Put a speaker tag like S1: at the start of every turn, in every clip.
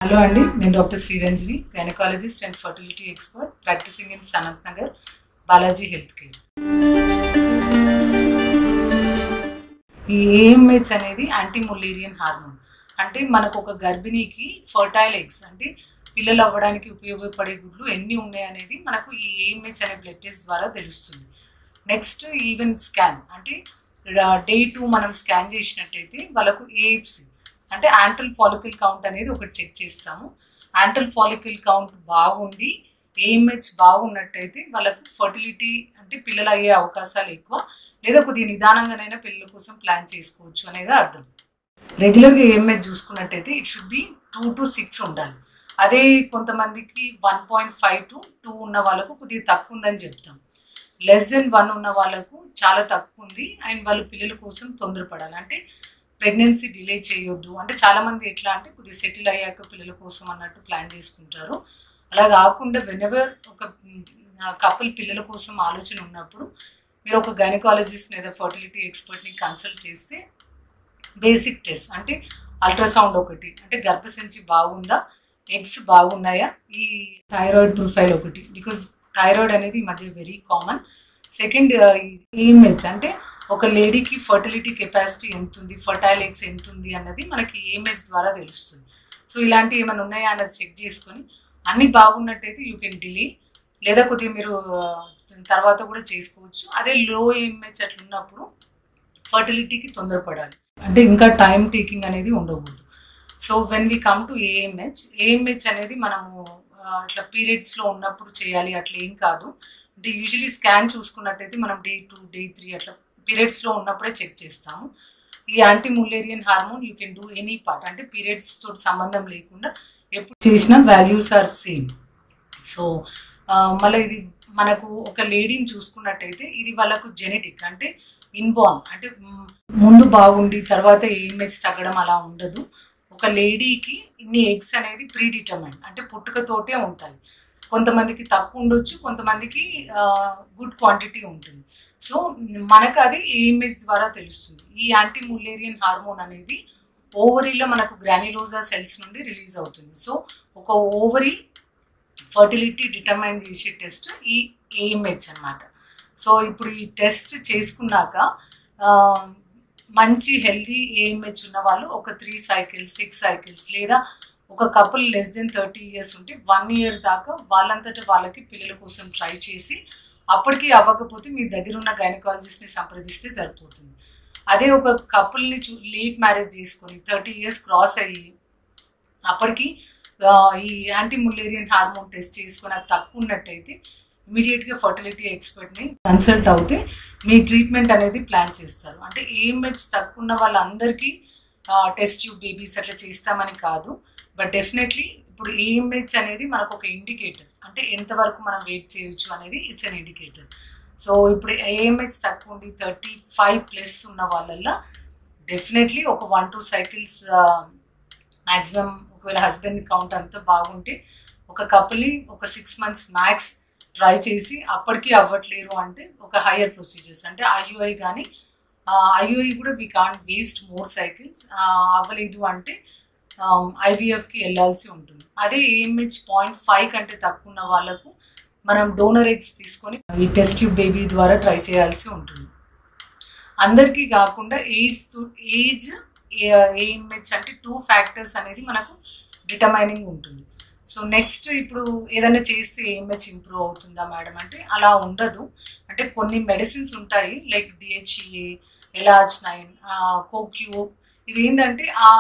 S1: Hello అండి, నేను doctor Sriranjani, gynaecologist and fertility expert practising in Sanath Nagar, Balaji health care. ఈ AMH అనేది యాంటీ ముల్లేరియన్ హార్మోన్. అంటే మనకు ఒక గర్భిణీకి ఫర్టైల్ ఎగ్స్ అంటే పిల్లలు అవ్వడానికి ఉపయోగపడే గుడ్లు ఎన్ని ఉన్నాయి అనేది మనకు ఈ ఏఎంహెచ్ అనే బ్లడ్ టెస్ట్ ద్వారా తెలుస్తుంది. నెక్స్ట్ ఈవెన్ స్కాన్ అంటే డే 2 మనం స్కాన్ చేసినట్టయితే వాళ్ళకు ఏఎఫ్సి అంటే యాంట్రల్ ఫాలికల్ కౌంట్ అనేది ఒకటి చెక్ చేస్తాము. యాంట్రల్ ఫాలికల్ కౌంట్ బాగుండి ఏఎంహెచ్ బాగున్నట్టయితే వాళ్ళకు ఫర్టిలిటీ అంటే పిల్లలు అయ్యే అవకాశాలు ఎక్కువ, లేదా కొద్దిగా నిదానంగానైనా పిల్లల కోసం ప్లాన్ చేసుకోవచ్చు అనేది అర్థం. రెగ్యులర్గా ఏఎంహెచ్ చూసుకున్నట్టయితే ఇట్ షుడ్ బి 2 to 6 ఉండాలి. అదే కొంతమందికి 1.5 to 2 ఉన్న వాళ్ళకు కొద్దిగా తక్కువ ఉందని చెప్తాం. లెస్ దెన్ 1 ఉన్న వాళ్ళకు చాలా తక్కువ ఉంది అండ్ వాళ్ళు పిల్లల కోసం తొందరపడాలి. అంటే ప్రెగ్నెన్సీ డిలే చేయొద్దు. అంటే చాలామంది ఎట్లా అంటే కొద్దిగా సెటిల్ అయ్యాక పిల్లల కోసం అన్నట్టు ప్లాన్ చేసుకుంటారు. అలా కాకుండా వెనెవర్ ఒక కపుల్ పిల్లల కోసం ఆలోచన ఉన్నప్పుడు మీరు ఒక గైనకాలజిస్ట్ లేదా ఫర్టిలిటీ ఎక్స్పర్ట్ని కన్సల్ట్ చేస్తే బేసిక్ టెస్ట్ అంటే అల్ట్రాసౌండ్ ఒకటి, అంటే గర్భసంచి బాగుందా, ఎగ్స్ బాగున్నాయా, ఈ థైరాయిడ్ ప్రొఫైల్ ఒకటి, బికాజ్ థైరాయిడ్ అనేది ఈ మధ్య వెరీ కామన్. సెకండ్ ఏఎంహెచ్ అంటే ఒక లేడీకి ఫర్టిలిటీ కెపాసిటీ ఎంత ఉంది, ఫర్టైల్ ఎగ్స్ ఎంత ఉంది అన్నది మనకి ఏఎంహెచ్ ద్వారా తెలుస్తుంది. సో ఇలాంటివి ఏమైనా ఉన్నాయా అన్నది చెక్ చేసుకొని అన్నీ బాగున్నట్టయితే యూ కెన్ డిలే, లేదా కొద్దిగా మీరు తర్వాత కూడా చేసుకోవచ్చు. అదే లో ఏఎంహెచ్ అట్లా ఉన్నప్పుడు ఫర్టిలిటీకి తొందరపడాలి, అంటే ఇంకా టైం టేకింగ్ అనేది ఉండకూడదు. So when we come to AMH అనేది మనము అట్లా పీరియడ్స్లో ఉన్నప్పుడు చేయాలి అట్లా ఏం కాదు. అంటే యూజువలీ స్కాన్ చూసుకున్నట్టయితే మనం డే 2, డే 3 అట్లా పీరియడ్స్లో ఉన్నప్పుడే చెక్ చేస్తాము. ఈ anti Mullerian hormone you can do any part, అంటే పీరియడ్స్ తోటి సంబంధం లేకుండా ఎప్పుడు చేసిన వాల్యూస్ ఆర్ సేమ్. సో మళ్ళీ ఇది మనకు ఒక లేడీని చూసుకున్నట్టయితే ఇది వాళ్ళకు జెనెటిక్ అంటే ఇన్బార్న్, అంటే ముందు బాగుండి తర్వాత ఏఎంహెచ్ తగ్గడం అలా ఉండదు. ఒక లేడీకి ఇన్ని ఎగ్స్ అనేది ప్రీ డిటర్మైన్ అంటే పుట్టుకతోటే ఉంటాయి. కొంతమందికి తక్కువ ఉండొచ్చు, కొంతమందికి గుడ్ క్వాంటిటీ ఉంటుంది. సో మనకు అది ఏఎంహెచ్ ద్వారా తెలుస్తుంది. ఈ యాంటీ ముల్లేరియన్ హార్మోన్ అనేది ఓవరీలో మనకు గ్రాన్యులోజా సెల్స్ నుండి రిలీజ్ అవుతుంది. సో ఒక ఓవరీ ఫర్టిలిటీ డిటర్మైన్ చేసే టెస్ట్ ఈ ఏఎంహెచ్ అన్నమాట. సో ఇప్పుడు ఈ టెస్ట్ చేసుకున్నాక మంచి హెల్దీ ఏఎంహెచ్ ఉన్న వాళ్ళు ఒక 3 cycles 6 cycles లేదా ఒక కపుల్ లెస్ దెన్ 30 years ఉంటే 1 year దాకా వాళ్ళంతటా వాళ్ళకి పిల్లల కోసం ట్రై చేసి అప్పటికి అవ్వకపోతే మీ దగ్గర ఉన్న గైనకాలజిస్ట్ని సంప్రదిస్తే సరిపోతుంది. అదే ఒక కపుల్ని లేట్ మ్యారేజ్ చేసుకొని 30 years క్రాస్ అయ్యి అప్పటికి ఈ యాంటీ ముల్లేరియన్ హార్మోన్ టెస్ట్ చేసుకొని అది తక్కువ ఉన్నట్టయితే ఇమీడియట్గా ఫర్టిలిటీ ఎక్స్పర్ట్ని కన్సల్ట్ అవుతే మీ ట్రీట్మెంట్ అనేది ప్లాన్ చేస్తారు. అంటే ఏఎంహెచ్ తక్కువ ఉన్న వాళ్ళందరికీ టెస్ట్ ట్యూబ్ బేబీస్ అట్లా చేస్తామని కాదు, బట్ డెఫినెట్లీ ఇప్పుడు ఏఎంహెచ్ అనేది మనకు ఒక ఇండికేటర్, అంటే ఎంతవరకు మనం వెయిట్ చేయొచ్చు అనేది ఇట్స్ అన్ ఇండికేటర్. సో ఇప్పుడు ఏఎంహెచ్ తక్కువ ఉండి 35+ ఉన్న వాళ్ళల్లో డెఫినెట్లీ ఒక 1-2 cycles మ్యాక్సిమం, ఒకవేళ హస్బెండ్ కౌంట్ అంతా బాగుంటే ఒక కపుల్ని ఒక 6 months మ్యాక్స్ ట్రై చేసి అప్పటికీ అవ్వట్లేరు అంటే ఒక హయ్యర్ ప్రొసీజర్స్ అంటే ఐయుఐ కానీ, ఐయుఐ కూడా we can't waste more cycles, అవ్వలేదు అంటే ఐవీఎఫ్కి వెళ్ళాల్సి ఉంటుంది. అదే ఏఎంహెచ్ 0.5 కంటే తక్కువ ఉన్న వాళ్ళకు మనం డోనర్ ఎగ్స్ తీసుకొని ఈ టెస్ట్ ట్యూబ్ బేబీ ద్వారా ట్రై చేయాల్సి ఉంటుంది. అందరికీ కాకుండా ఏజ్ ఏఎంహెచ్ అంటే 2 factors అనేది మనకు డిటర్మైనింగ్ ఉంటుంది. సో నెక్స్ట్ ఇప్పుడు ఏదైనా చేస్తే ఏఎంహెచ్ ఇంప్రూవ్ అవుతుందా మేడం అంటే అలా ఉండదు. అంటే కొన్ని మెడిసిన్స్ ఉంటాయి లైక్ డిహెచ్ఈఏ, ఎలాజ్9, కోక్యూ, ఇవి ఏంటంటే ఆ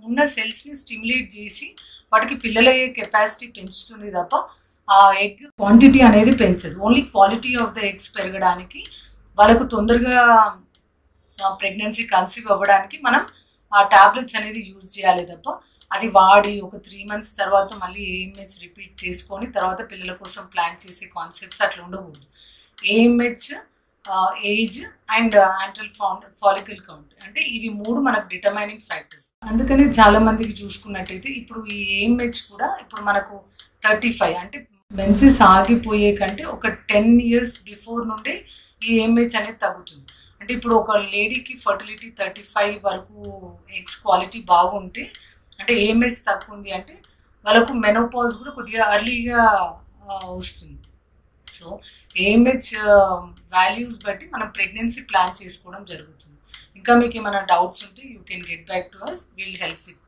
S1: ఉన్న సెల్స్ని స్టిమ్యులేట్ చేసి వాటికి పిల్లలయ్యే కెపాసిటీ పెంచుతుంది తప్ప ఆ ఎగ్ క్వాంటిటీ అనేది పెంచదు. Only quality of the eggs పెరగడానికి, వాళ్ళకు తొందరగా ప్రెగ్నెన్సీ కన్సీవ్ అవ్వడానికి మనం ఆ టాబ్లెట్స్ అనేది యూజ్ చేయాలి తప్ప అది వాడి ఒక 3 months తర్వాత మళ్ళీ ఏఎంహెచ్ రిపీట్ చేసుకొని తర్వాత పిల్లల కోసం ప్లాన్ చేసే కాన్సెప్ట్స్ అట్లా ఉండకూడదు. AMH, age and antral follicle count అంటే ఇవి 3 మనకు డిటర్మైనింగ్ ఫ్యాక్టర్స్. అందుకని చాలా మందికి చూసుకున్నట్టయితే ఇప్పుడు ఈ ఏఎంహెచ్ కూడా ఇప్పుడు మనకు 35 అంటే మెన్సెస్ ఆగిపోయే కంటే ఒక 10 years బిఫోర్ నుండే ఈ ఏఎంహెచ్ అనేది తగ్గుతుంది. అంటే ఇప్పుడు ఒక లేడీకి ఫర్టిలిటీ 35 వరకు ఎగ్స్ క్వాలిటీ బాగుంటే అంటే ఏఎంహెచ్ తక్కువ ఉంది అంటే వాళ్ళకు మెనోపాజ్ కూడా కొద్దిగా అర్లీగా వస్తుంది. సో ఏఎంహెచ్ వాల్యూస్ బట్టి మనం ప్రెగ్నెన్సీ ప్లాన్ చేసుకోవడం జరుగుతుంది. ఇంకా మీకు ఏమైనా డౌట్స్ ఉంటే you can get back to us, will help with